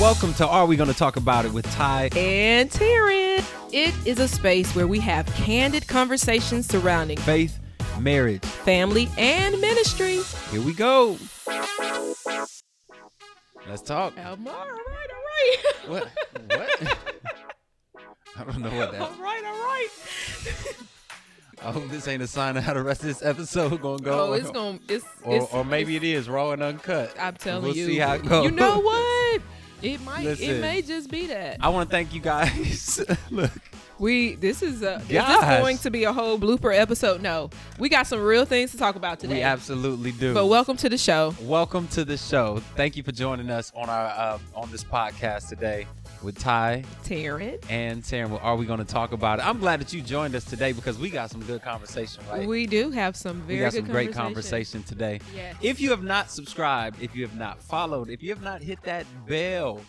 Welcome to Are We Gonna Talk About It with Ty and Taryn. It is a space where we have candid conversations surrounding faith, marriage, family, and ministry. Here we go. Let's talk. All right. What? I don't know what that is. All right. I hope this ain't a sign of how the rest of this episode gonna go. Or maybe it is raw and uncut. I'm telling we'll you. See how it goes. You know what? It might. Listen, it may just be that. I want to thank you guys. Look. Is this going to be a whole blooper episode? No. We got some real things to talk about today. We absolutely do. But welcome to the show. Welcome to the show. Thank you for joining us on our on this podcast today with Ty, Taryn. And Taryn. Well, Are we going to talk about it? I'm glad that you joined us today because we got some good conversation, right? We do have some great conversation today. Yes. If you have not subscribed, if you have not followed, if you have not hit that bell,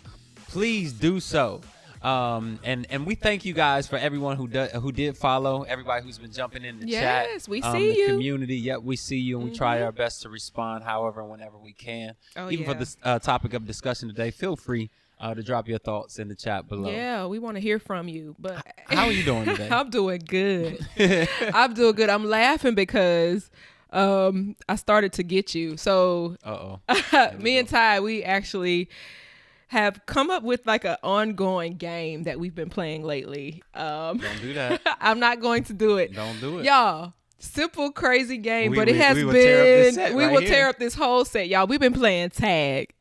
please do so. And we thank you guys for everyone who did follow, everybody who's been jumping in the chat. Yes, we see the you. Community. Yep, we see you, and we try our best to respond however and whenever we can. For this topic of discussion today, feel free to drop your thoughts in the chat below. Yeah, we want to hear from you. But how are you doing today? I'm doing good. I'm doing good. I'm laughing because I started to get you. So me and Ty, we actually have come up with like an ongoing game that we've been playing lately. Don't do that. I'm not going to do it. Don't do it. Y'all, simple, crazy game, but it has we been, we will tear up this whole set. Y'all, we've been playing tag.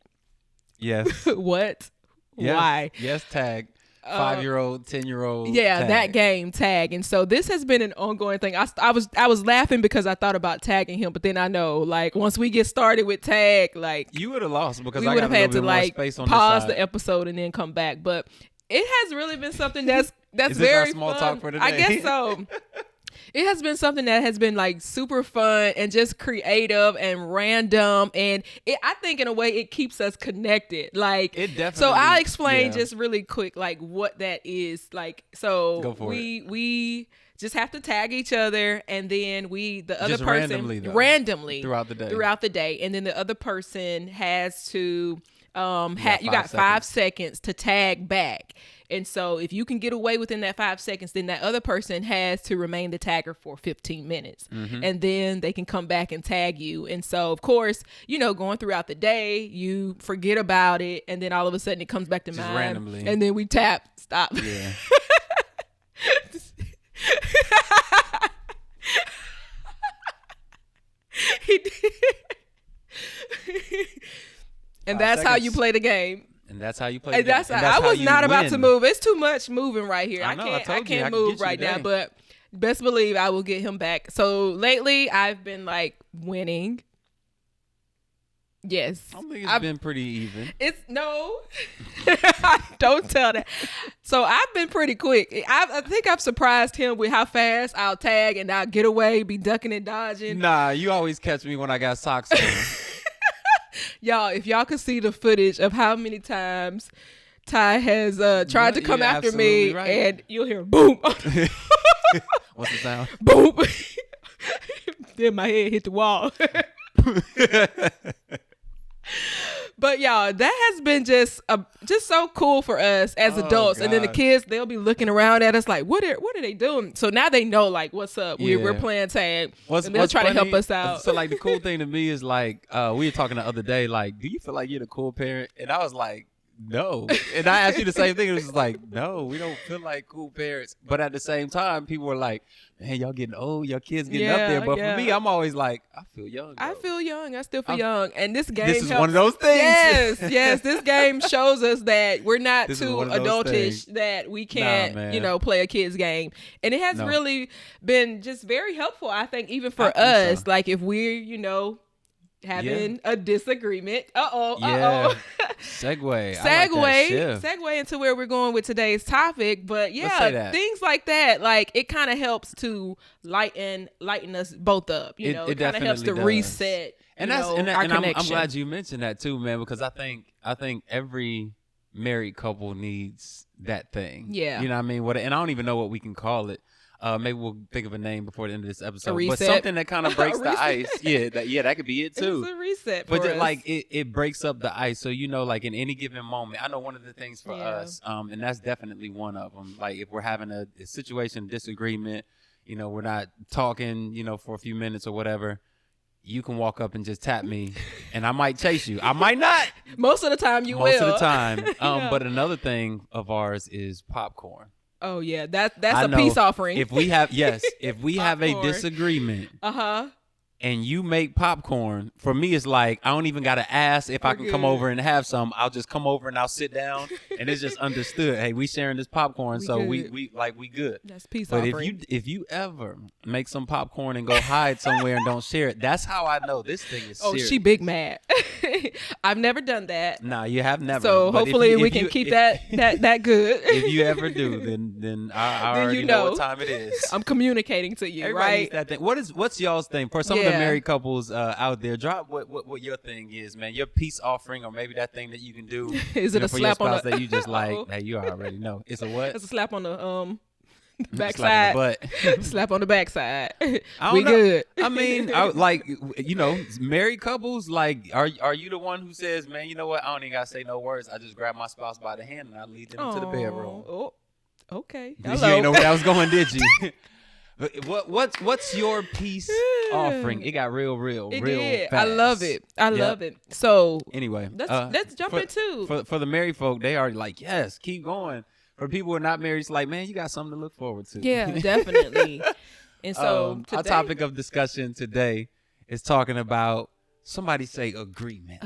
Yes. What? Yes. Why? Yes, tag. 5-year-old, 10-year-old. Yeah, tag. that game, tag. And so this has been an ongoing thing. I was laughing because I thought about tagging him, but then I know, like, once we get started with tag, like, you would have lost because we I would got have had to like pause the episode and then come back. But it has really been something that's Is this very our small fun. talk for today? I guess so. It has been something that has been like super fun and just creative and random, and I think in a way it keeps us connected. Like, it definitely. So I'll explain just really quick, like what that is. Like, so Go for it. we just have to tag each other, and then the other just person randomly throughout the day, and then the other person has to you got 5 seconds to tag back. And so if you can get away within that 5 seconds, then that other person has to remain the tagger for 15 minutes. Mm-hmm. And then they can come back and tag you. And so, of course, going throughout the day, you forget about it. And then all of a sudden it comes back to mind. Randomly. And then we tap, stop. Yeah. He did. And that's how you play the game. And that's how you play. And I was not about to move. It's too much moving right here. I know, I can't move right now, but best believe I will get him back. So lately I've been like winning. Yes. I think it's been pretty even. Don't tell that. So I've been pretty quick. I think I've surprised him with how fast I'll tag and I'll get away, be ducking and dodging. Nah, you always catch me when I got socks on. Y'all, if y'all could see the footage of how many times Ty has tried to come after me, right. And you'll hear boom. What's the sound? Boom. Then my head hit the wall. But y'all, that has been just so cool for us as adults. God. And then the kids, they'll be looking around at us like, what are they doing? So now they know, like, what's up? Yeah. We're playing tag. And they'll try to help us out. So like the cool thing to me is like, we were talking the other day, like, do you feel like you're the cool parent? And I was like, no. And I asked you the same thing. It was just like, no, we don't feel like cool parents. But at the same time, people were like, man, y'all getting old. Your kids getting up there. But for me, I'm always like, I feel young. Bro. I feel young. I still feel young. And this game is one of those things. Yes. This game shows us that we're not too adultish that we can't, play a kid's game. And it has really been just very helpful, I think, even for us. So. Like if we're, having a disagreement. Segue into where we're going with today's topic. But things like that, like it kind of helps to lighten us both up. It kind of helps to reset. And I'm glad you mentioned that too, man, because I think every married couple needs that thing. Yeah. You know what I mean? And I don't even know what we can call it. Maybe we'll think of a name before the end of this episode. A reset. But something that kind of breaks the ice. Yeah, that could be it too. It's a reset but for us. Like it breaks up the ice. So like in any given moment, I know one of the things for us, and that's definitely one of them. Like if we're having a situation, disagreement, we're not talking, for a few minutes or whatever. You can walk up and just tap me, and I might chase you. I might not. Most of the time you will. Most of the time. But another thing of ours is popcorn. Oh yeah, that's a peace offering. If we have a disagreement, and you make popcorn, for me it's like I don't even gotta ask if I can come over and have some. I'll just come over and I'll sit down, and it's just understood. Hey, we sharing this popcorn, we good. That's peace offering. But if you ever make some popcorn and go hide somewhere and don't share it, that's how I know this thing is serious. Oh, she big mad. I've never done that. Nah, you have never. So hopefully we can keep that good. If you ever do, then I already know what time it is. I'm communicating to you, Everybody right? needs that thing. What's y'all's thing? For some of the married couples out there, drop what your thing is, man. Your peace offering, or maybe that thing that you can do. Is it a for slap your spouse on the? That you just like? Hey, you already know. It's a what? It's a slap on the Slap backside. on the butt. Slap on the backside. We good. I mean, married couples, like, are you the one who says, man, you know what? I don't even gotta say no words. I just grab my spouse by the hand and I lead them into the bedroom. Oh, okay. You ain't know where that was going, did you? What's your peace offering? It got real did. fast. I love it. I love it. So anyway, let's jump into for the married folk. They are like, yes, keep going. For people who are not married, it's like, man, you got something to look forward to. Yeah, definitely. And so our topic of discussion today is talking about, somebody say agreement.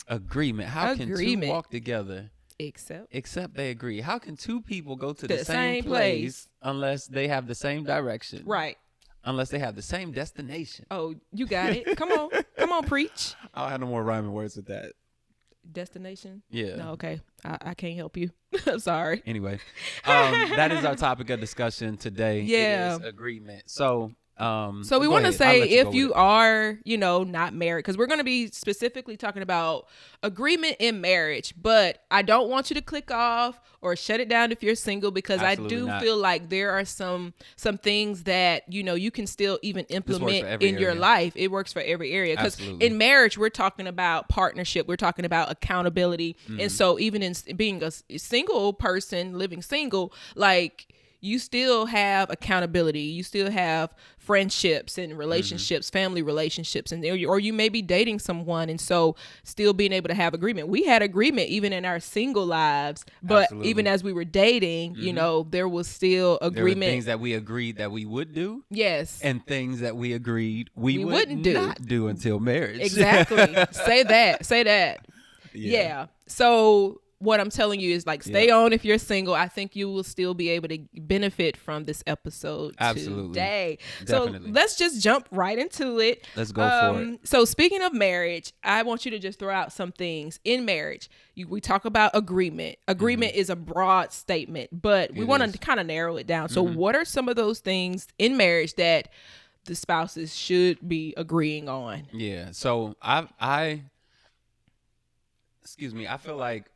Agreement. How can two walk together? Except they agree. How can two people go to the same place unless they have the same direction? Right. Unless they have the same destination. Oh, you got it. Come on, preach. I don't have no more rhyming words with that. Destination? Yeah. No, okay. I can't help you. I'm sorry. Anyway, that is our topic of discussion today. Yeah. It is agreement. So we want to say, if you are, not married, because we're going to be specifically talking about agreement in marriage, but I don't want you to click off or shut it down if you're single, because Absolutely I do not. feel like there are some things that, you can still even implement in your area. life. It works for every area, because in marriage, we're talking about partnership. We're talking about accountability. Mm-hmm. And so even in being a single person, living single, like, you still have accountability. You still have friendships and relationships, family relationships, and or you may be dating someone, and so still being able to have agreement. We had agreement even in our single lives, but even as we were dating, there was still agreement. There were things that we agreed that we would do. Yes. And things that we agreed we wouldn't not do until marriage. Exactly. Say that. Yeah. So what I'm telling you is, like, stay on if you're single. I think you will still be able to benefit from this episode today. Definitely. So let's just jump right into it. Let's go for it. So speaking of marriage, I want you to just throw out some things in marriage. We talk about agreement. Agreement is a broad statement, but we want to kind of narrow it down. So what are some of those things in marriage that the spouses should be agreeing on? Yeah. So I feel like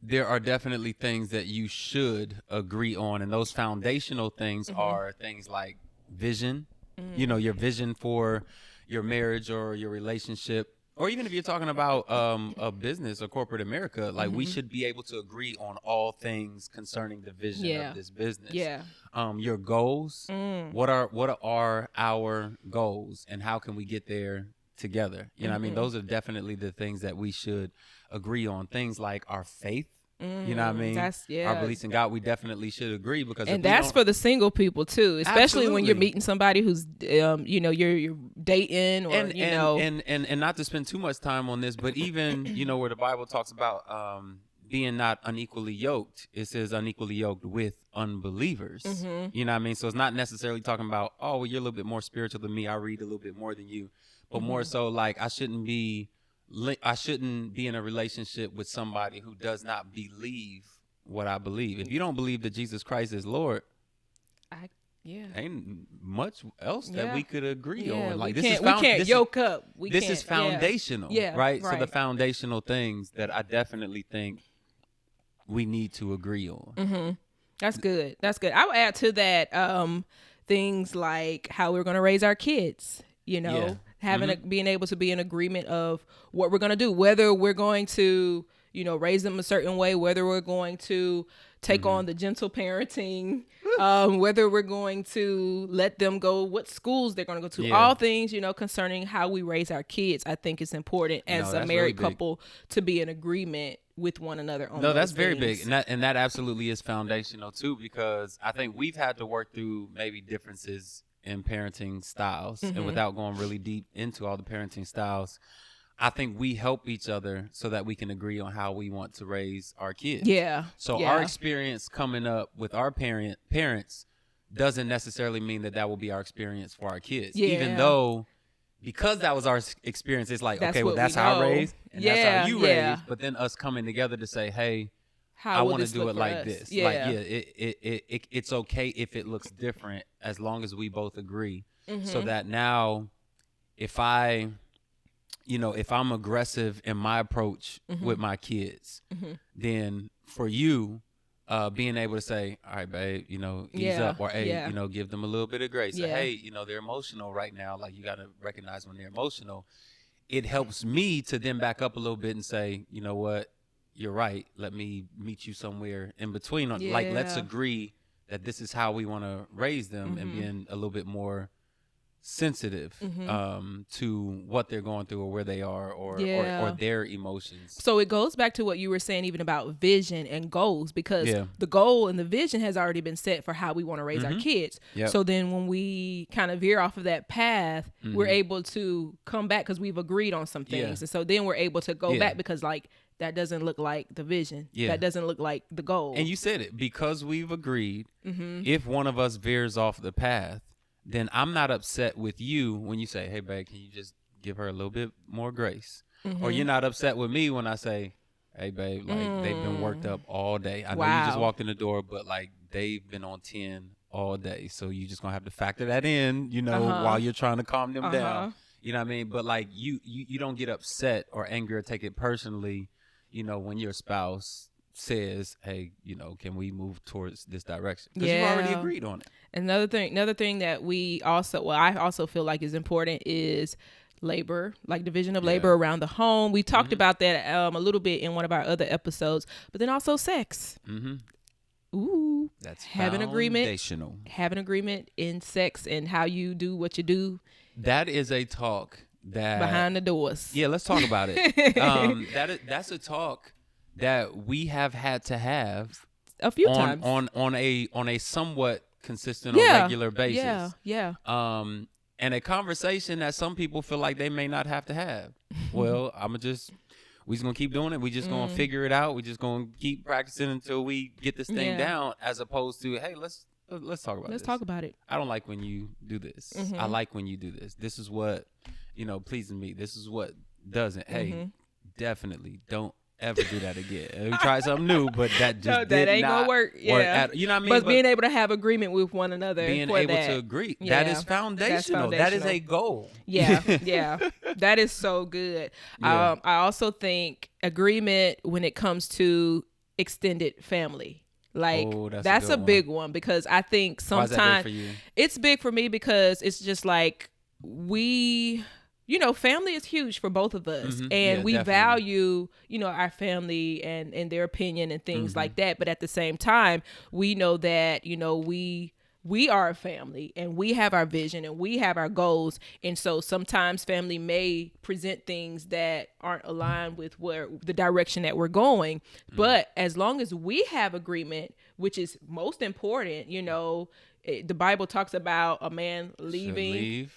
there are definitely things that you should agree on, and those foundational things are things like vision, your vision for your marriage or your relationship, or even if you're talking about a business or corporate America, like we should be able to agree on all things concerning the vision of this business. Yeah. Your goals, what are our goals, and how can we get there together? You know what I mean? Those are definitely the things that we should agree on. Things like our faith, you know what I mean? Our beliefs in God, we definitely should agree, because that's for the single people too, especially when you're meeting somebody who's you're dating, or and not to spend too much time on this, but even where the Bible talks about being not unequally yoked, it says unequally yoked with unbelievers. You know what I mean? So it's not necessarily talking about, oh, well, you're a little bit more spiritual than me, I read a little bit more than you, but more so like I shouldn't be in a relationship with somebody who does not believe what I believe. If you don't believe that Jesus Christ is Lord, ain't much else that we could agree on. Like, we can't yoke up. This is foundational, right? So the foundational things that I definitely think we need to agree on. That's good. That's good. I would add to that things like how we're going to raise our kids, having being able to be in agreement of what we're going to do, whether we're going to, raise them a certain way, whether we're going to take on the gentle parenting, whether we're going to let them go, what schools they're going to go to, all things, concerning how we raise our kids. I think it's important as a married couple to be in agreement with one another on those that's things. very big. And that absolutely is foundational too, because I think we've had to work through maybe differences in parenting styles. And without going really deep into all the parenting styles, I think we help each other so that we can agree on how we want to raise our kids. Yeah. So our experience coming up with our parents doesn't necessarily mean that will be our experience for our kids. Yeah. Even though, because that was our experience, it's like, okay, well, that's how I raised, and that's how you raised. But then us coming together to say, hey, I want to do it like this. Yeah. Like, it's okay if it looks different as long as we both agree. So that now, if I'm aggressive in my approach with my kids, then for you, being able to say, all right, babe, ease up, or hey, give them a little bit of grace. Or, hey, they're emotional right now. Like, you got to recognize when they're emotional. It helps me to then back up a little bit and say, you know what, you're right. Let me meet you somewhere in between. Like, let's agree that this is how we want to raise them, and being a little bit more sensitive to what they're going through, or where they are, or their emotions. So it goes back to what you were saying even about vision and goals, because the goal and the vision has already been set for how we want to raise our kids. So then when we kind of veer off of that path, we're able to come back because we've agreed on some things. And so then we're able to go back because, like, that doesn't look like the vision. That doesn't look like the goal. And you said it, because we've agreed, if one of us veers off the path, then I'm not upset with you when you say, hey, babe, can you just give her a little bit more grace? Or you're not upset with me when I say, hey, babe, like, they've been worked up all day. I know you just walked in the door, but, like, they've been on 10 all day. So you just going to have to factor that in, while you're trying to calm them down. You know what I mean? But, like, you don't get upset or angry or take it personally, when your spouse says, hey, can we move towards this direction? Because you've already agreed on it. Another thing that I also feel like is important is labor, like division of labor around the home. We talked about that a little bit in one of our other episodes, but then also sex. Ooh, that's having foundational. Having agreement in sex and how you do what you do. That is a talk that behind the doors. Yeah, let's talk about it. That's a talk that we have had to have a few times on a somewhat consistent or regular basis. And a conversation that some people feel like they may not have to have. Well, we're just gonna keep doing it. We just gonna figure it out. We just gonna keep practicing until we get this thing down, as opposed to, hey, let's talk about this. Let's talk about it. I don't like when you do this. I like when you do this. This is what pleases me. This is what doesn't. Hey, definitely don't ever do that again. We tried something new, but that just that ain't gonna work. Work you know what I mean? But being able to have agreement with one another, being able to agree, that is foundational. That is a goal. That is so good. I also think agreement when it comes to extended family. Like, that's a big one, because I think sometimes it's big for me, because it's just like family is huge for both of us, and we value, our family and their opinion and things like that. But at the same time, we know that, we are a family, and we have our vision, and we have our goals. And so sometimes family may present things that aren't aligned with the direction that we're going. But as long as we have agreement, which is most important, the Bible talks about a man leaving.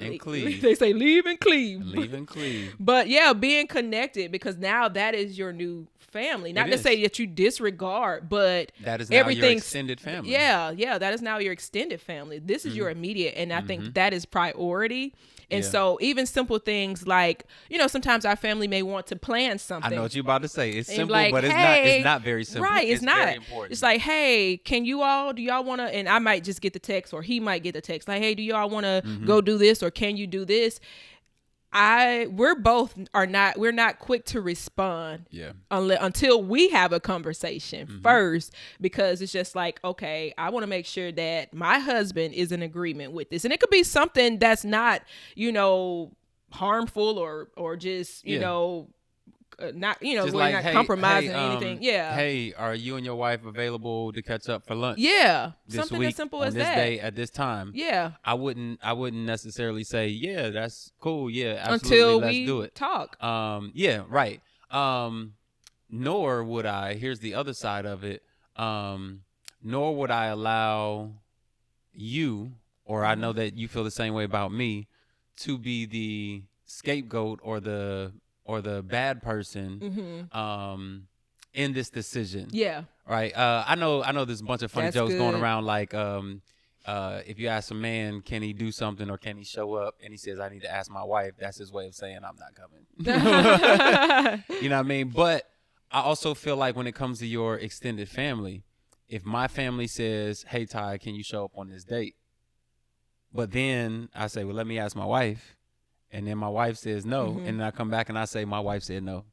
And cleave. They say leave and cleave. Leave and cleave. But being connected, because now that is your new family. Not to say that you disregard, but that is now your extended family. That is now your extended family. This is your immediate, and I think that is priority. And so even simple things like, sometimes our family may want to plan something. I know what you're about to say. It's simple, but it's not very simple. Right, it's not. Very important. It's like, hey, do y'all want to, and I might just get the text, or he might get the text, like, hey, do y'all want to go do this, or can you do this? we're not quick to respond. Yeah. Until we have a conversation first, because it's just like, okay, I want to make sure that my husband is in agreement with this. And it could be something that's not, harmful or just, not, Just we're like, not hey, compromising hey, anything. Yeah. Hey, are you and your wife available to catch up for lunch? Yeah. This Something week, as simple on as this that. day at this time. Yeah. I wouldn't necessarily say, yeah, that's cool. Yeah, absolutely. Until Let's we do it. talk. Yeah, right. Nor would I, here's the other side of it. Nor would I allow you, or I know that you feel the same way about me, to be the scapegoat or the bad person in this decision. Yeah. Right. I know there's a bunch of funny That's jokes going good. around, like if you ask a man, can he do something or can he show up, and he says, I need to ask my wife, that's his way of saying I'm not coming. You know what I mean? But I also feel like when it comes to your extended family, if my family says, hey, Ty, can you show up on this date? But then I say, well, let me ask my wife. And then my wife says no. And then I come back and I say, my wife said no.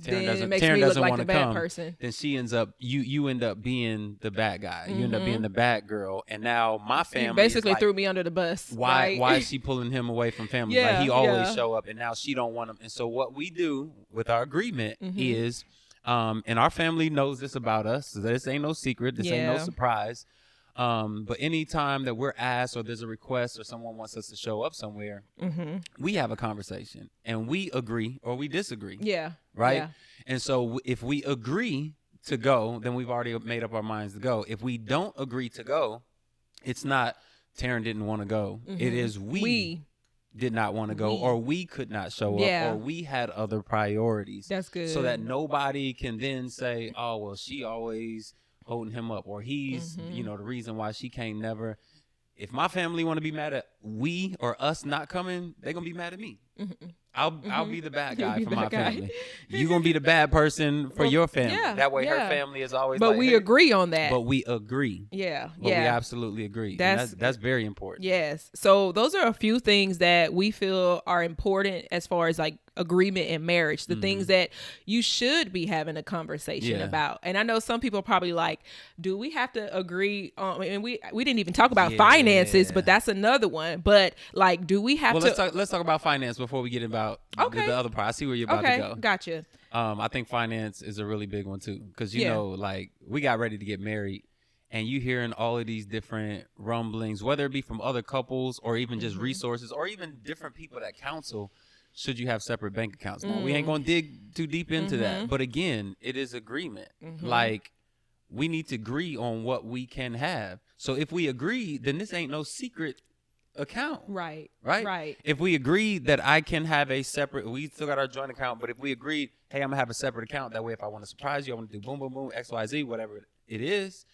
Taryn doesn't want to come. Person. Then she ends up, you end up being the bad guy. You end up being the bad girl. And now my family you basically is like, threw me under the bus. Why right? is she pulling him away from family? Yeah, like he always show up, and now she don't want him. And so what we do with our agreement is, and our family knows this about us. So this ain't no secret. This ain't no surprise. But anytime that we're asked or there's a request or someone wants us to show up somewhere, we have a conversation and we agree or we disagree. Yeah. Right. Yeah. And so if we agree to go, then we've already made up our minds to go. If we don't agree to go, it's not Taryn didn't want to go. It is we did not want to go, or we could not show up, or we had other priorities. That's good. So that nobody can then say, oh, well, she always holding him up, or he's, the reason why she can't never. If my family want to be mad at we or us not coming, they're going to be mad at me. I'll be the bad guy for my family. You're going to be the bad person for your family. Yeah, that way her family is always but like, we hey, agree on that. But we agree. Yeah. But we absolutely agree. That's very important. Yes. So those are a few things that we feel are important as far as like agreement in marriage, the things that you should be having a conversation about. And I know some people are probably like, do we have to agree on, and we didn't even talk about finances, but that's another one. But like, do we have to let's talk about finance before we get about the other part. I see where you're about to go. Gotcha. I think finance is a really big one too, because like we got ready to get married, and you hearing all of these different rumblings, whether it be from other couples or even just resources or even different people that counsel. Should you have separate bank accounts? Now, we ain't going to dig too deep into that. But again, it is agreement. Like, we need to agree on what we can have. So if we agree, then this ain't no secret account. Right. If we agree that I can have a separate, we still got our joint account, but if we agree, hey, I'm going to have a separate account. That way, if I want to surprise you, I want to do boom, boom, boom, X, Y, Z, whatever it is,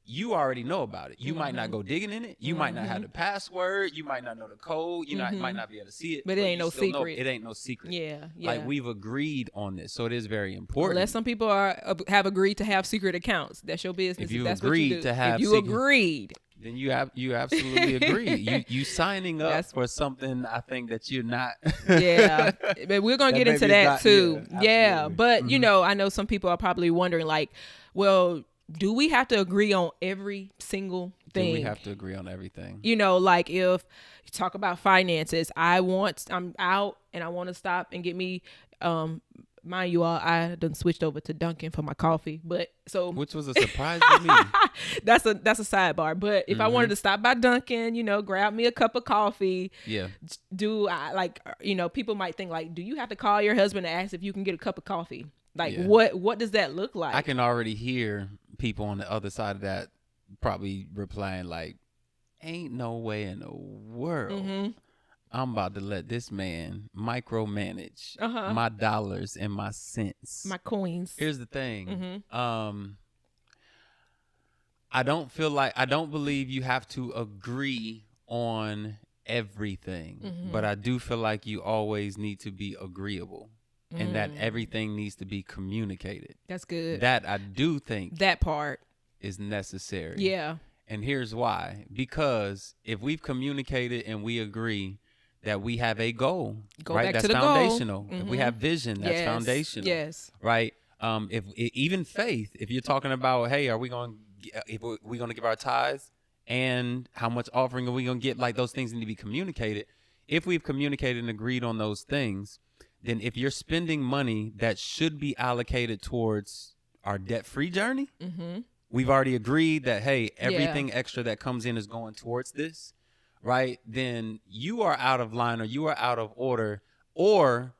you already know about it. You might not go digging in it. You might not have the password. You might not know the code. You might not be able to see it. But it ain't no secret. It ain't no secret. Yeah. Like we've agreed on this, so it is very important. Unless some people have agreed to have secret accounts. That's your business. If you that's agreed what you do. to have, if you agreed, then you absolutely agree. You signing up for something. I think that you're not. Yeah, but we're gonna get into that too. Yeah, but I know some people are probably wondering, like, well, do we have to agree on every single thing? Do we have to agree on everything? Like if you talk about finances, I'm out and I want to stop and get me, mind you all, I done switched over to Dunkin' for my coffee, but so. Which was a surprise to me. That's a sidebar. But if I wanted to stop by Dunkin', grab me a cup of coffee. Yeah. Do I like, people might think like, do you have to call your husband and ask if you can get a cup of coffee? Like what does that look like? I can already hear people on the other side of that probably replying like, ain't no way in the world I'm about to let this man micromanage my dollars and my cents, my coins. Here's the thing. I don't believe you have to agree on everything, but I do feel like you always need to be agreeable. And that everything needs to be communicated. That's good. That I do think that part is necessary. Yeah. And here's why. Because if we've communicated and we agree, that we have a goal, Go right? back That's to the foundational. goal. If we have vision, that's foundational. Yes. Right. If even faith, if you're talking about, hey, are we going to give our tithes, and how much offering are we going to get? Like, those things need to be communicated. If we've communicated and agreed on those things, then if you're spending money that should be allocated towards our debt-free journey, we've already agreed that, hey, everything extra that comes in is going towards this, right? Then you are out of line, or you are out of order, or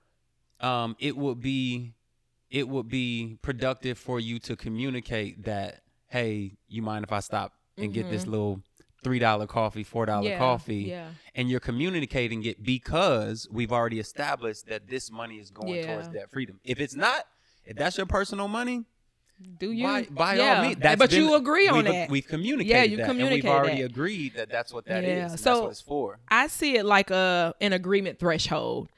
it would be productive for you to communicate that, hey, you mind if I stop and get this little $3 coffee, $4 coffee, and you're communicating it because we've already established that this money is going towards debt freedom. If that's your personal money, do you by all means? But you agree on that. We've communicated that. You communicated, and we've already agreed that that's what that is. And so that's what it's for. I see it like an agreement threshold.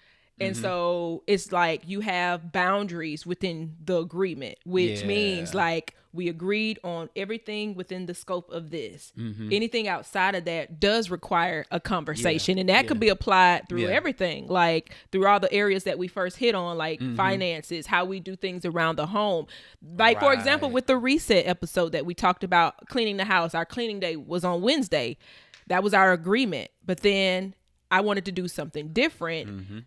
And so it's like you have boundaries within the agreement, which means like we agreed on everything within the scope of this. Anything outside of that does require a conversation. And that could be applied through everything, like through all the areas that we first hit on, like finances, how we do things around the home. Like, for example, with the reset episode that we talked about cleaning the house, our cleaning day was on Wednesday. That was our agreement. But then I wanted to do something different.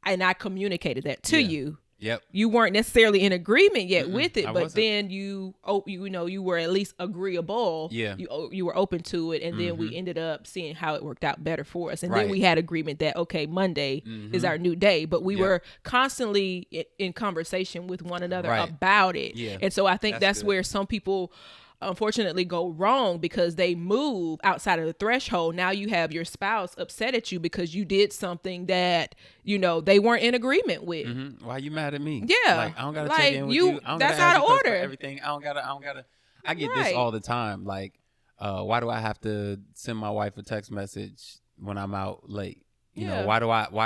And I communicated that to you. Yep. You weren't necessarily in agreement yet with it, but then you were at least agreeable. Yeah. You were open to it, and then we ended up seeing how it worked out better for us. And then we had agreement that, okay, Monday is our new day, but we were constantly in conversation with one another about it. Yeah. And so I think that's where some people unfortunately go wrong, because they move outside of the threshold. Now you have your spouse upset at you because you did something that, they weren't in agreement with. Why you mad at me? Yeah. Like, I don't gotta check in with you. I don't that's gotta out of order. Everything. I don't gotta. I get this all the time. Like, why do I have to send my wife a text message when I'm out late? You know, why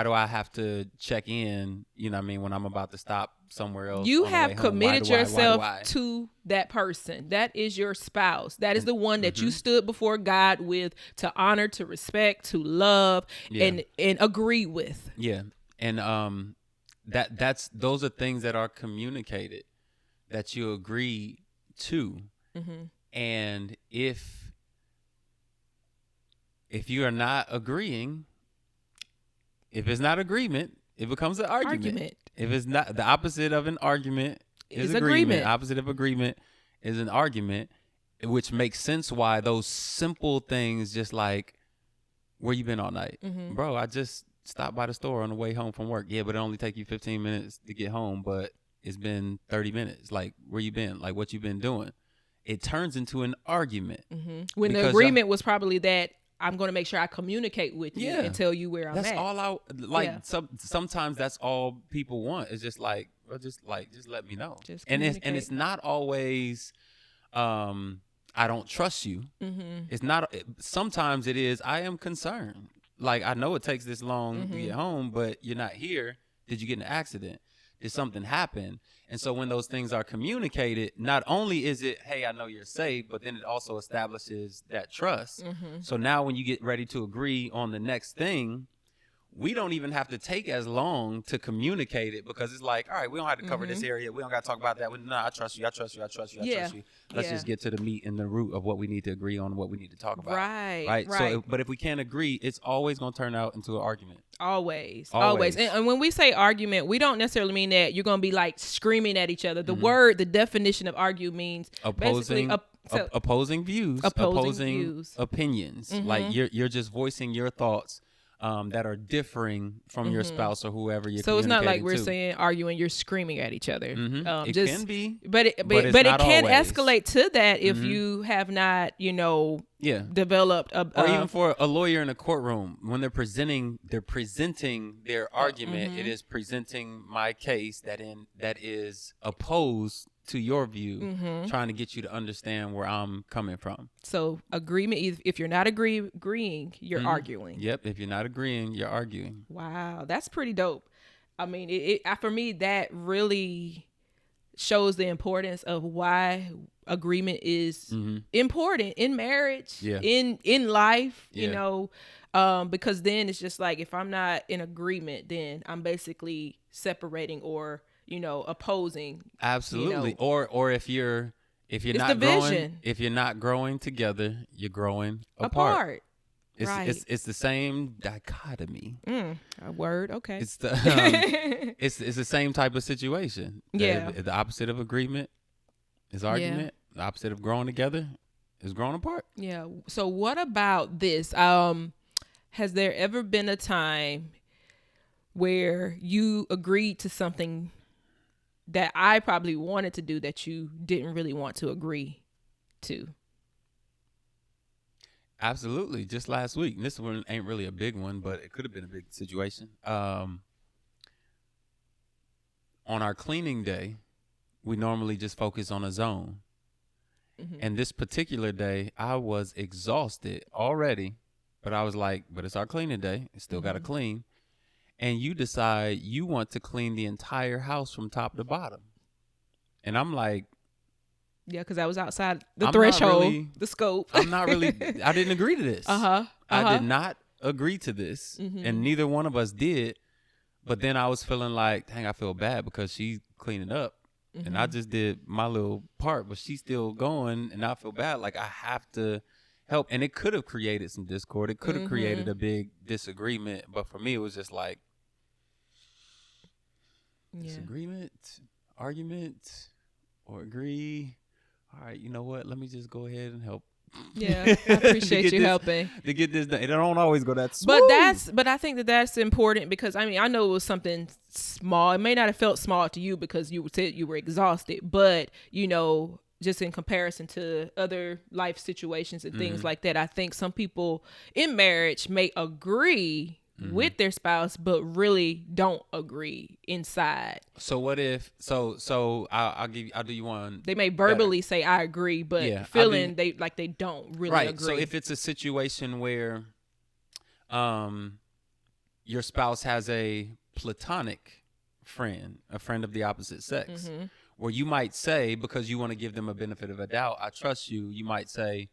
do I have to check in, when I'm about to stop somewhere else? You have committed yourself to that person. That is your spouse. That is the one that you stood before God with, to honor, to respect, to love, and agree with. Yeah. And those are things that are communicated, that you agree to. And if you are not agreeing, if it's not agreement, it becomes an argument. If it's not, the opposite of an argument is agreement. Opposite of agreement is an argument, which makes sense why those simple things, just like, where you been all night? Bro, I just stopped by the store on the way home from work. Yeah, but it only take you 15 minutes to get home, but it's been 30 minutes. Like, where you been? Like, what you been doing? It turns into an argument. When the agreement was probably that, I'm going to make sure I communicate with you and tell you where I'm at. That's all I like. Sometimes that's all people want. It's just like, just let me know. And it's not always, I don't trust you. It's not. Sometimes it is, I am concerned. Like, I know it takes this long to get home, but you're not here. Did you get in an accident? Did something happen? And so when those things are communicated, not only is it, hey, I know you're safe, but then it also establishes that trust. So now when you get ready to agree on the next thing, we don't even have to take as long to communicate it, because it's like, all right, we don't have to cover this area. We don't got to talk about that. No, I trust you. I trust you. I trust you. I trust you. Let's just get to the meat and the root of what we need to agree on, what we need to talk about. Right. So, but if we can't agree, it's always going to turn out into an argument. Always. And when we say argument, we don't necessarily mean that you're going to be like screaming at each other. The definition of argue means opposing views, opposing opinions. Like, you're just voicing your thoughts that are differing from your spouse or whoever you're communicating to. So it's not like we're saying arguing, you're screaming at each other. It can be, but it can escalate to that if you have not, developed or even for a lawyer in a courtroom, when they're presenting their argument, it is presenting my case that is opposed to your view, trying to get you to understand where I'm coming from. So agreement, if you're not agreeing, you're arguing. Yep. If you're not agreeing, you're arguing. Wow. That's pretty dope. I mean, for me, that really shows the importance of why agreement is important in marriage, in life, Because then it's just like, if I'm not in agreement, then I'm basically separating or, opposing. Absolutely. Or if you're not division. if you're not growing together, you're growing apart. Right. It's the same dichotomy. A word. Okay. It's the it's the same type of situation. Yeah. The opposite of agreement is argument. Yeah. The opposite of growing together is growing apart. Yeah. So what about this? Has there ever been a time where you agreed to something that I probably wanted to do that you didn't really want to agree to? Absolutely. Just last week. And this one ain't really a big one, but it could have been a big situation. On our cleaning day, we normally just focus on a zone. Mm-hmm. And this particular day, I was exhausted already, but I was like, but it's our cleaning day. It's still got to clean. And you decide you want to clean the entire house from top to bottom. And I'm like, yeah, because I was outside the threshold, the scope. I didn't agree to this. I did not agree to this. Mm-hmm. And neither one of us did. But then I was feeling like, dang, I feel bad because she's cleaning up. Mm-hmm. And I just did my little part, but she's still going. And I feel bad. Like, I have to help. And it could have created some discord. It could have created a big disagreement. But for me, it was just like, disagreement, argument, or agree. All right, you know what? Let me just go ahead and help. Yeah, I appreciate you helping. To get this done. It don't always go that smooth. But I think that's important because, I know it was something small. It may not have felt small to you because you said you were exhausted, but, just in comparison to other life situations and things like that, I think some people in marriage may agree with their spouse, but really don't agree inside. So what if? So I'll do you one. They may verbally say I agree, but feeling they don't really agree. So if it's a situation where, your spouse has a platonic friend, a friend of the opposite sex, where you might say, because you want to give them a benefit of a doubt, I trust you. You might say,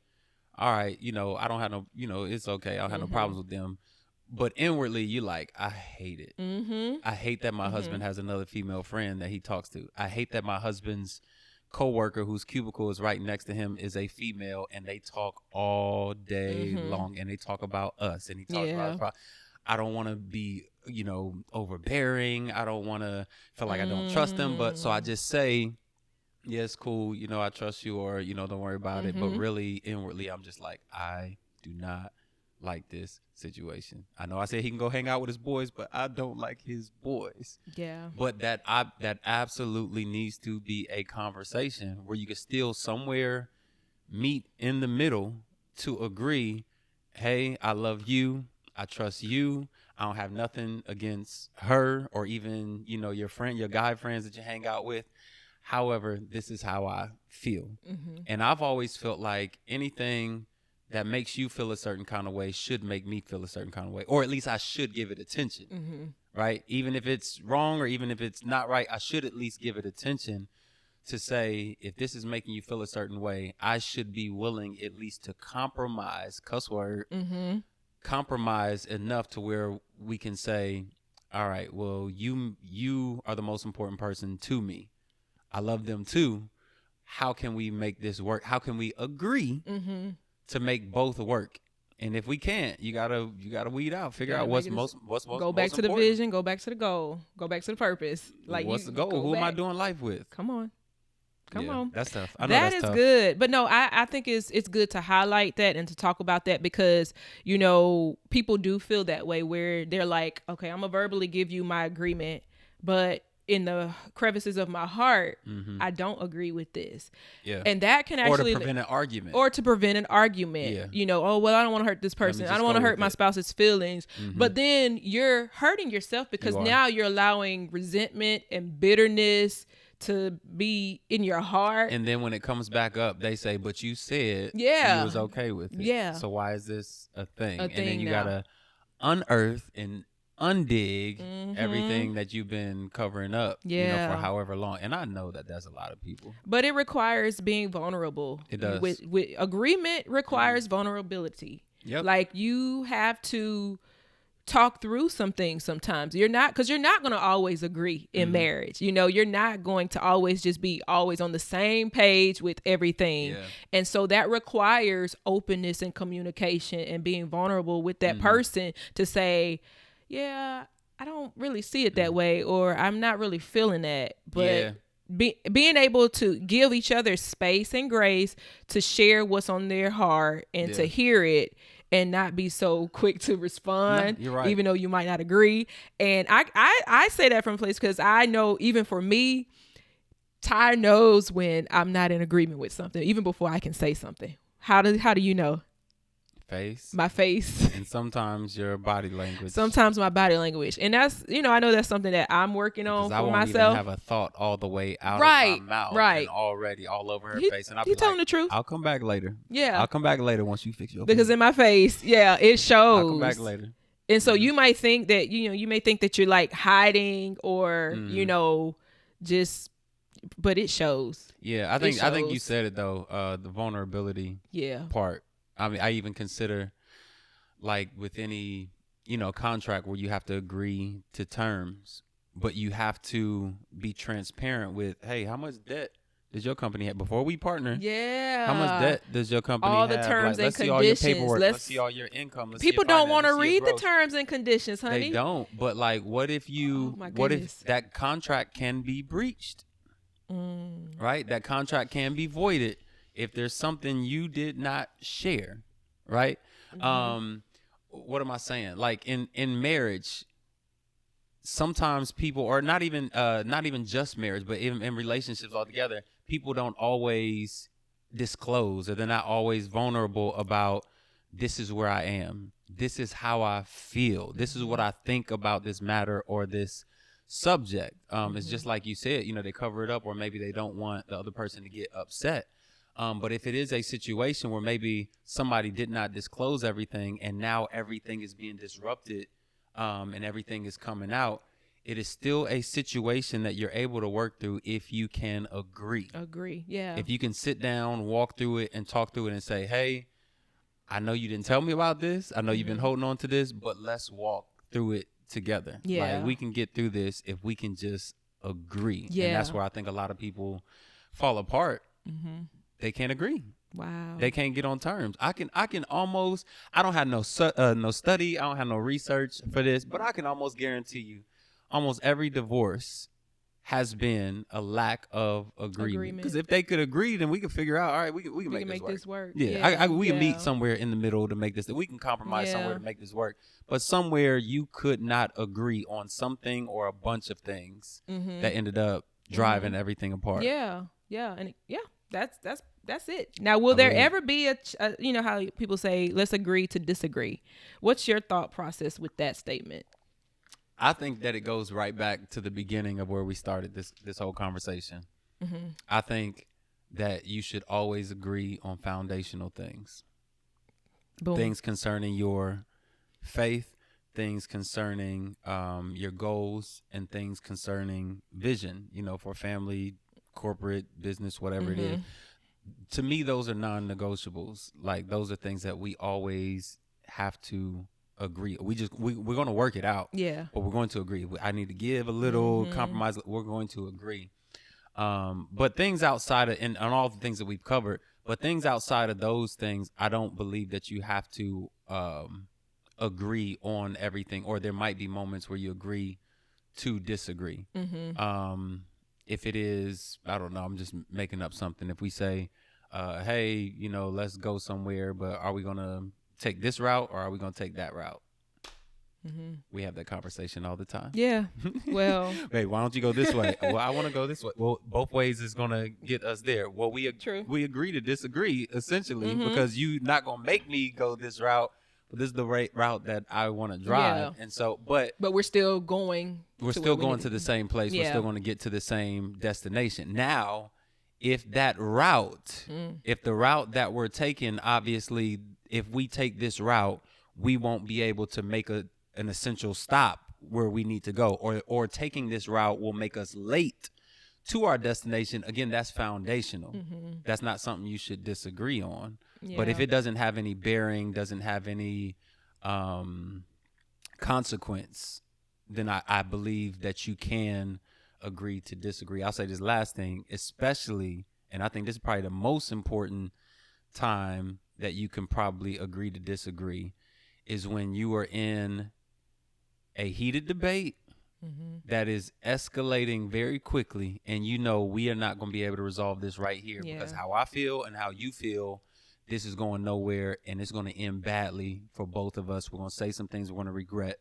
all right, I don't have no, it's okay. I don't have no problems with them. But inwardly, you like, I hate it. I hate that my husband has another female friend that he talks to. I hate that my husband's coworker, whose cubicle is right next to him, is a female, and they talk all day long, and they talk about us, and he talks about his problem. I don't want to be, overbearing. I don't want to feel like I don't trust them. But so I just say, yeah, it's cool. I trust you, or, don't worry about it. But really, inwardly, I'm just like, I do not like this situation. I know I said he can go hang out with his boys, but I don't like his boys. Yeah. But that absolutely needs to be a conversation where you can still somewhere meet in the middle to agree, hey, I love you. I trust you. I don't have nothing against her or even, your friend, your guy friends that you hang out with. However, this is how I feel. And I've always felt like anything that makes you feel a certain kind of way should make me feel a certain kind of way, or at least I should give it attention, right? Even if it's wrong or even if it's not right, I should at least give it attention to say, if this is making you feel a certain way, I should be willing at least to compromise, cuss word, compromise enough to where we can say, all right, well, you are the most important person to me. I love them too. How can we make this work? How can we agree to make both work? And if we can't, you gotta weed out, figure out what's most go back to the vision, go back to the goal, go back to the purpose. Like, what's the goal? Who am I doing life with? Come on. That's tough. I know that that's is tough. good. But no, I think it's good to highlight that and to talk about that because, people do feel that way where they're like, okay, I'm gonna verbally give you my agreement, but in the crevices of my heart, I don't agree with this. Yeah. And that can actually... Or to prevent an argument. Yeah. Oh, well, I don't want to hurt this person. I don't want to hurt my spouse's feelings. But then you're hurting yourself because now you're allowing resentment and bitterness to be in your heart. And then when it comes back up, they say, but you said you was okay with it. Yeah. So why is this a thing? And then you got to unearth and undig everything that you've been covering up for however long. And I know that that's a lot of people. But it requires being vulnerable. It does. With agreement requires vulnerability. Yep. Like, you have to talk through some things sometimes. You're not going to always agree in marriage. You know, you're not going to always just be always on the same page with everything. Yeah. And so that requires openness and communication and being vulnerable with that person to say, yeah, I don't really see it that way, or I'm not really feeling that. But being able to give each other space and grace to share what's on their heart and to hear it, and not be so quick to respond, you're right. even though you might not agree. And I say that from a place because I know, even for me, Ty knows when I'm not in agreement with something, even before I can say something. How do you know? Face. My face. And sometimes your body language. Sometimes my body language. And that's, I know that's something that I'm working on for myself. I won't even have a thought all the way out of my mouth and already all over her face. And I'll be telling the truth. I'll come back later. Yeah. I'll come back later once you fix your Because in my face, it shows. I'll come back later. And so you might think that, you may think that you're like hiding or, just, but it shows. Yeah, I think you said it though, the vulnerability part. I mean, I even consider, like, with any, contract where you have to agree to terms, but you have to be transparent with, hey, how much debt does your company have before we partner? Yeah. How much debt does your company have? All the terms and let's conditions. See all your paperwork. Let's see all your income. People don't want to read the terms and conditions, honey. They don't. But, like, what if that contract can be breached? Right? That contract can be voided if there's something you did not share, right? What am I saying? Like in marriage, sometimes people, or not even just marriage, but even in relationships altogether, people don't always disclose, or they're not always vulnerable about, this is where I am, this is how I feel, this is what I think about this matter or this subject. It's just like you said, they cover it up, or maybe they don't want the other person to get upset. But if it is a situation where maybe somebody did not disclose everything and now everything is being disrupted, and everything is coming out, it is still a situation that you're able to work through if you can agree. Yeah. If you can sit down, walk through it, and talk through it and say, hey, I know you didn't tell me about this. I know you've been holding on to this, but let's walk through it together. Yeah. Like, we can get through this if we can just agree. Yeah. And that's where I think a lot of people fall apart. They can't agree. Wow. They can't get on terms. I can almost, I don't have no study, I don't have no research for this, but I can almost guarantee you almost every divorce has been a lack of agreement. Because if they could agree, then we could figure out, all right, we can make this work. Yeah, we can meet somewhere in the middle to make this. We can compromise somewhere to make this work. But somewhere you could not agree on something or a bunch of things that ended up driving everything apart. Yeah, and that's it. Now, will there ever be a how people say, let's agree to disagree? What's your thought process with that statement? I think that it goes right back to the beginning of where we started this whole conversation. I think that you should always agree on foundational things. Boom. Things concerning your faith, things concerning your goals, and things concerning vision, for family, corporate, business, whatever it is. To me, those are non-negotiables. Like, those are things that we always have to agree. We're going to work it out. Yeah. But we're going to agree. I need to give a little compromise. We're going to agree. But things outside of, and on all the things that we've covered, but things outside of those things, I don't believe that you have to agree on everything, or there might be moments where you agree to disagree. If it is, I don't know, I'm just making up something. If we say, hey, let's go somewhere, but are we going to take this route or are we going to take that route? We have that conversation all the time. Yeah. Well, hey, why don't you go this way? Well, I want to go this way. Well, both ways is going to get us there. Well, we agree to disagree, essentially, because you're not going to make me go this route. But this is the right route that I want to drive. Yeah. And so, but we're still going. We're still going to the same place. Yeah. We're still going to get to the same destination. Now, if that route, if the route that we're taking, obviously, if we take this route, we won't be able to make an essential stop where we need to go, or taking this route will make us late to our destination, again, that's foundational. That's not something you should disagree on. Yeah. But if it doesn't have any bearing, doesn't have any consequence, then I believe that you can agree to disagree. I'll say this last thing, especially, and I think this is probably the most important time that you can probably agree to disagree, is when you are in a heated debate that is escalating very quickly, and we are not going to be able to resolve this right here because how I feel and how you feel, this is going nowhere, and it's going to end badly for both of us. We're going to say some things we're going to regret.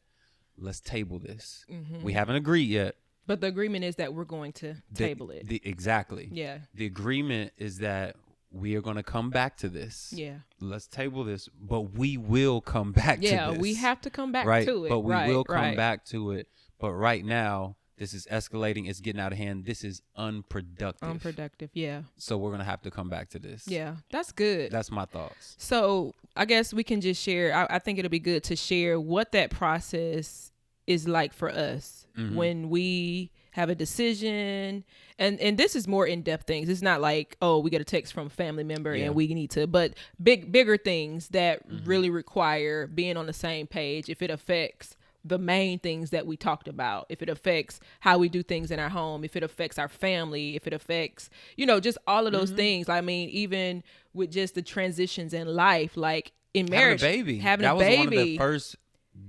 Let's table this. We haven't agreed yet. But the agreement is that we're going to table it. Exactly. Yeah. The agreement is that we are going to come back to this. Yeah. Let's table this, but we will come back to this. Yeah, we have to come back to it. But we will come back to it. But right now, this is escalating. It's getting out of hand. This is unproductive. Unproductive, yeah. So we're going to have to come back to this. Yeah, that's good. That's my thoughts. So I guess we can just share. I think it'll be good to share what that process is like for us when we have a decision. And this is more in-depth things. It's not like, oh, we get a text from a family member and we need to, but bigger things that really require being on the same page. If it affects the main things that we talked about, if it affects how we do things in our home, if it affects our family, if it affects, just all of those things. I mean, even with just the transitions in life, like in marriage, having a baby. That was one of the first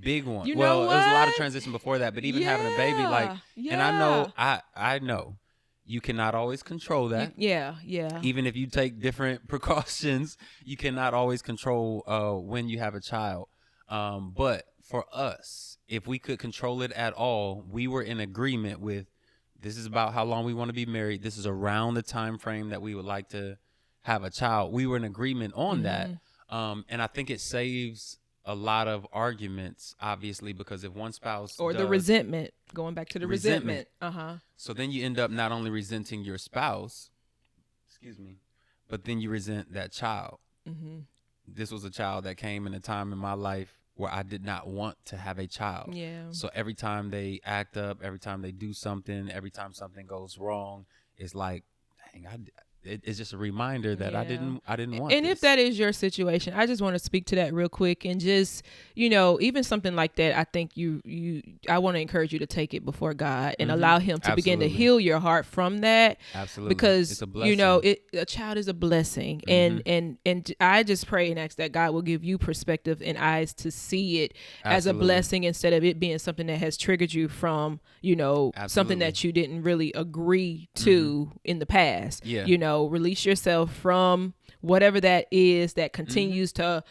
big ones. Well, there was a lot of transition before that, but even having a baby, and I know you cannot always control that. Yeah. Even if you take different precautions, you cannot always control when you have a child. But for us, if we could control it at all, we were in agreement with, this is about how long we want to be married. This is around the time frame that we would like to have a child. We were in agreement on that. And I think it saves a lot of arguments, obviously, because if one spouse the resentment, going back to the resentment. So then you end up not only resenting your spouse, but then you resent that child. This was a child that came in a time in my life where I did not want to have a child. Yeah. So every time they act up, every time they do something, every time something goes wrong, it's like, dang, it's just a reminder that I didn't want. And if that is your situation, I just want to speak to that real quick, and just, even something like that, I think I want to encourage you to take it before God and allow him to begin to heal your heart from that. Absolutely. Because, it's a blessing. A child is a blessing. And I just pray and ask that God will give you perspective and eyes to see it as a blessing, instead of it being something that has triggered you from, something that you didn't really agree to in the past. Yeah. Release yourself from whatever that is that continues to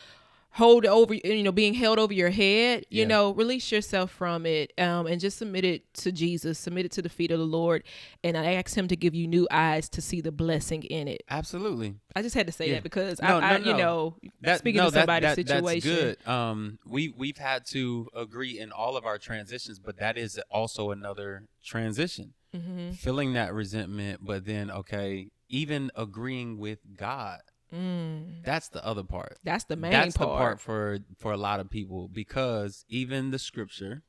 hold over, being held over your head. Release yourself from it, and just submit it to Jesus, submit it to the feet of the Lord, and I ask him to give you new eyes to see the blessing in it. Absolutely. I just had to say that because speaking to somebody's situation. That's good. We've had to agree in all of our transitions, but that is also another transition. Feeling that resentment, but then even agreeing with God. That's the other part. That's the main part. That's the part for a lot of people, because even the scripture,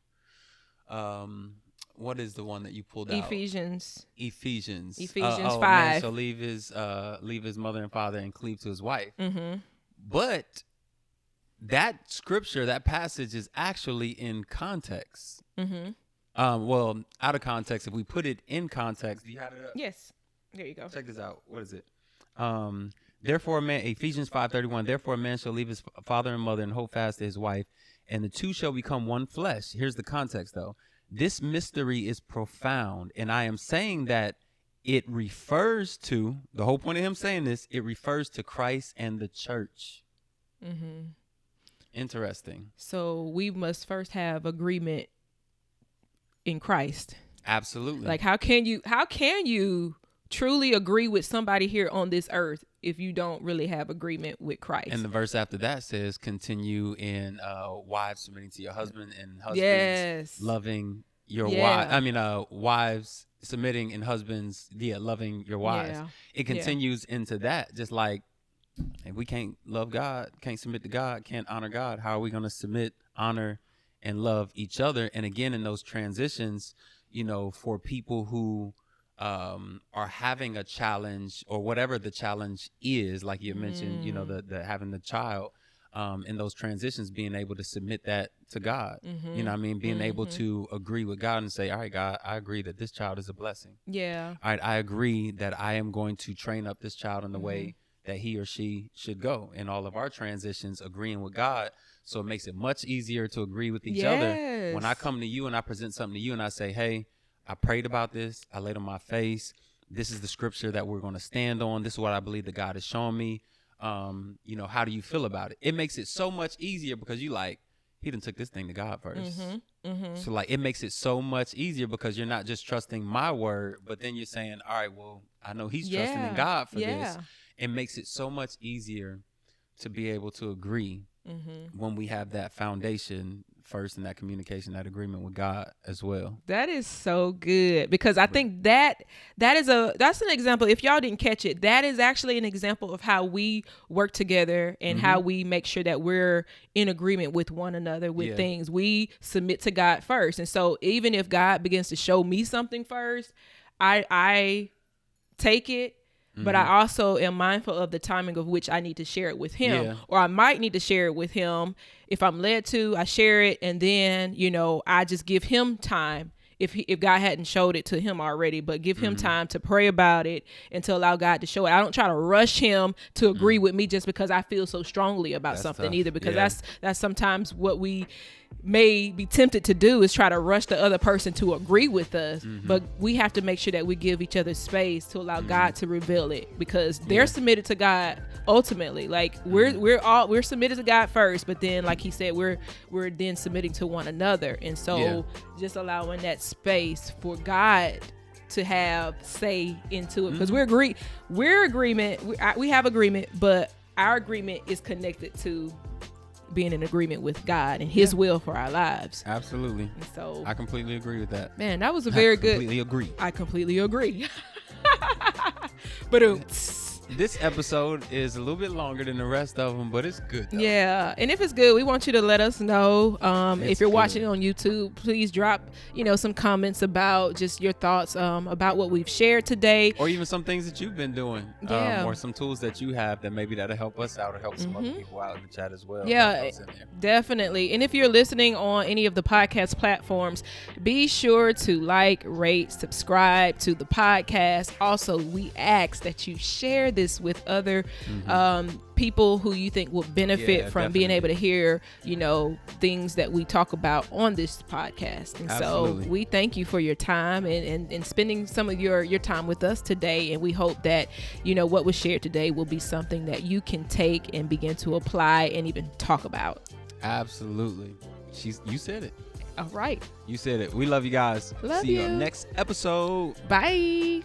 what is the one that you pulled out? Ephesians 5. Man shall leave his mother and father and cleave to his wife. But that scripture, that passage, is actually in context. Well, out of context. If we put it in context, do you have it up? Yes. There you go. Check this out. What is it? Therefore, Ephesians 5:31. Therefore, a man shall leave his father and mother and hold fast to his wife, and the two shall become one flesh. Here's the context, though. This mystery is profound, and I am saying that it refers to, the whole point of him saying this, it refers to Christ and the church. Interesting. So we must first have agreement in Christ. Absolutely. Like, how can you truly agree with somebody here on this earth if you don't really have agreement with Christ? And the verse after that says, continue in wives submitting to your husband, and husbands loving your wives. Wives submitting, and husbands loving your wives. It continues into that. Just like, if we can't love God, can't submit to God, can't honor God, how are we going to submit, honor, and love each other? And again, in those transitions, for people who are having a challenge or whatever the challenge is, like you mentioned, you know, the having the child, in those transitions, being able to submit that to God, you know what I mean? Being able to agree with God and say, all right, God, I agree that this child is a blessing. Yeah. All right, I agree that I am going to train up this child in the way that he or she should go in all of our transitions, agreeing with God. So it makes it much easier to agree with each other. When I come to you and I present something to you and I say, hey, I prayed about this, I laid on my face, this is the scripture that we're going to stand on, this is what I believe that God has shown me. You know, how do you feel about it? It makes it so much easier because you like, he done took this thing to God first. So like, it makes it so much easier because you're not just trusting my word, but then you're saying, all right, well, I know he's trusting in God for this. It makes it so much easier to be able to agree when we have that foundation first and that communication, that agreement with God as well. That is so good, because I think that's an example. If y'all didn't catch it, that is actually an example of how we work together and how we make sure that we're in agreement with one another with things. We submit to God first. And so even if God begins to show me something first, I take it. But I also am mindful of the timing of which I need to share it with him, or I might need to share it with him. If I'm led to, I share it, and then, you know, I just give him time. If God hadn't showed it to him already, but give him time to pray about it and to allow God to show it. I don't try to rush him to agree with me just because I feel so strongly about something either, because that's sometimes what we may be tempted to do, is try to rush the other person to agree with us. But we have to make sure that we give each other space to allow God to reveal it, because they're submitted to God ultimately. Like we're submitted to God first, but then, like he said, we're then submitting to one another. And so just allowing that space for God to have say into it, because we have agreement, but our agreement is connected to being in agreement with God and his will for our lives. Absolutely. And so I completely agree with that. Man, that was a very good. I completely agree. But this episode is a little bit longer than the rest of them, but it's good though. Yeah, and if it's good, we want you to let us know. If you're watching on YouTube, please drop, some comments about just your thoughts about what we've shared today, or even some things that you've been doing, or some tools that you have that maybe that'll help us out or help some other people out in the chat as well. Yeah, definitely. And if you're listening on any of the podcast platforms, be sure to like, rate, subscribe to the podcast. Also, we ask that you share this with other people who you think will benefit from being able to hear, things that we talk about on this podcast. And so we thank you for your time and spending some of your time with us today. And we hope that, what was shared today will be something that you can take and begin to apply and even talk about. Absolutely. You said it. All right. You said it. We love you guys. See you on next episode. Bye.